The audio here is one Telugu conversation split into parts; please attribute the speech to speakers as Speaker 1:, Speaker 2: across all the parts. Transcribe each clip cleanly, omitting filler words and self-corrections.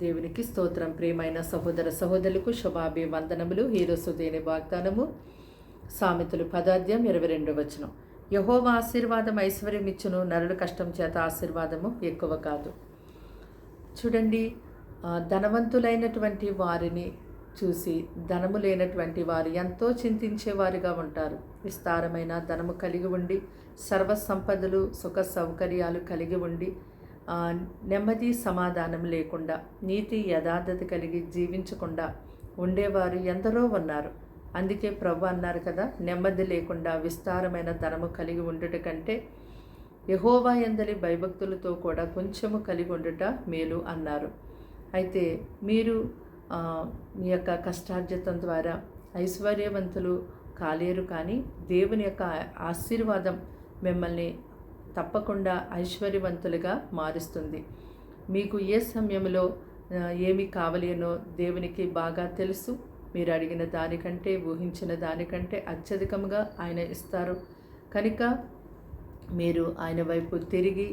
Speaker 1: దేవునికి స్తోత్రం. ప్రియమైన సహోదర సహోదరులకు శుభాభివందనములు. ఈరోజు దేని వాగ్దానము సామెతలు 10:22 యెహోవా ఆశీర్వాదం ఐశ్వర్యం ఇచ్చును, నరుల కష్టం చేత ఆశీర్వాదము ఎక్కువ కాదు. చూడండి, ధనవంతులైనటువంటి వారిని చూసి ధనము లేనటువంటి వారు ఎంతో చింతించేవారుగా ఉంటారు. విస్తారమైన ధనము కలిగి ఉండి, సర్వ సంపదలు సుఖ సౌకర్యాలు కలిగి ఉండి నెమ్మది సమాధానం లేకుండా, నీతి యథార్థత కలిగి జీవించకుండా ఉండేవారు ఎందరో ఉన్నారు. అందుకే ప్రభు అన్నారు కదా, నెమ్మది లేకుండా విస్తారమైన ధనము కలిగి ఉండుట కంటే యెహోవా యందలి భయభక్తులతో కూడా కొంచెము కలిగి ఉండుట మేలు అన్నారు. అయితే మీరు మీ యొక్క కష్టార్జితం ద్వారా ఐశ్వర్యవంతులు కాలేరు, కానీ దేవుని యొక్క ఆశీర్వాదం మిమ్మల్ని తప్పకుండా ఐశ్వర్యవంతులుగా మారుస్తుంది. మీకు ఏ సమయంలో ఏమి కావలేనో దేవునికి బాగా తెలుసు. మీరు అడిగిన దానికంటే, ఊహించిన దానికంటే అత్యధికంగా ఆయన ఇస్తారు. కనుక మీరు ఆయన వైపు తిరిగి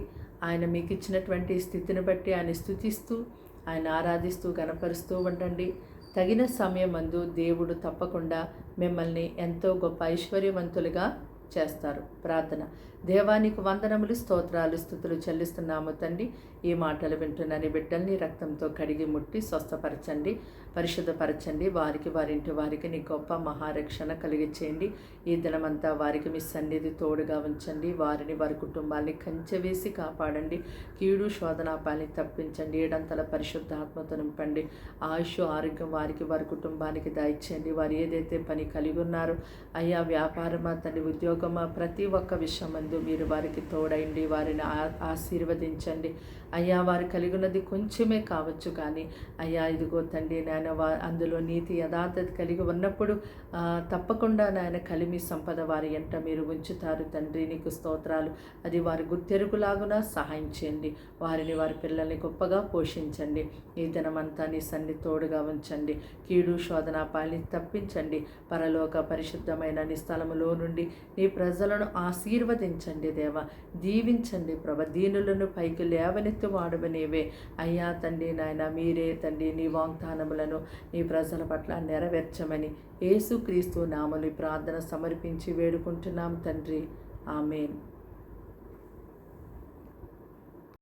Speaker 1: ఆయన మీకు ఇచ్చినటువంటి స్థితిని బట్టి ఆయన స్తుతిస్తూ, ఆయన ఆరాధిస్తూ గణపరుస్తూ ఉండండి. తగిన సమయమందు దేవుడు తప్పకుండా మిమ్మల్ని ఎంతో గొప్ప ఐశ్వర్యవంతులుగా చేస్తారు. ప్రార్థన. దేవానికి వందనములు, స్తోత్రాలు, స్తుతులు చెల్లిస్తున్నాము తండ్రి. ఈ మాటలు వింటున్న నీ బిడ్డల్ని రక్తంతో కడిగి ముట్టి స్వస్థపరచండి, పరిశుద్ధపరచండి. వారికి, వారింటి వారికి నీ గొప్ప మహారక్షణ కలిగించేయండి. ఈ దినమంతా వారికి మీ సన్నిధి తోడుగా ఉంచండి. వారిని, వారి కుటుంబాన్ని కంచె వేసి కాపాడండి. కీడు శోధనాపాలని తప్పించండి. ఏడంతల పరిశుద్ధాత్మతో నింపండి. ఆయుష్, ఆరోగ్యం వారికి, వారి కుటుంబానికి దయచేయండి. వారు ఏదైతే పని కలిగి ఉన్నారో అయ్యా, వ్యాపారమా తండ్రి, ఉద్యోగమా, ప్రతి ఒక్క విషయమందు మీరు వారికి తోడైండి. వారిని ఆశీర్వదించండి. అయ్యా, వారు కలిగి ఉన్నది కొంచెమే కావచ్చు, కానీ అయ్యా ఇదిగో తండ్రి నాయన, అందులో నీతి యథార్థత కలిగి ఉన్నప్పుడు తప్పకుండా నాయన కలిమి సంపద వారి ఎంట మీరు ఉంచుతారు తండ్రి. నీకు స్తోత్రాలు. అది వారి గుర్తెరుగులాగున సహాయం చేయండి. వారిని, వారి పిల్లల్ని గొప్పగా పోషించండి. ఈ దినమంతా నీ సన్ని తోడుగా ఉంచండి. కీడు శోధనాపాలని తప్పించండి. పరలోక పరిశుద్ధమైన నీ స్థలములో నుండి నీ ప్రజలను ఆశీర్వదించండి దేవా. దీవించండి ప్రభ. దీనులను పైకి లేవనెత్తి వాడవనేవే అయ్యా తండ్రి నాయన. మీరే తండ్రి నీ వాగ్దానములను నీ ప్రజల పట్ల నెరవేర్చమని యేసుక్రీస్తు నామములో ప్రార్థన సమర్పించి వేడుకుంటున్నాం తండ్రి. ఆమేన్.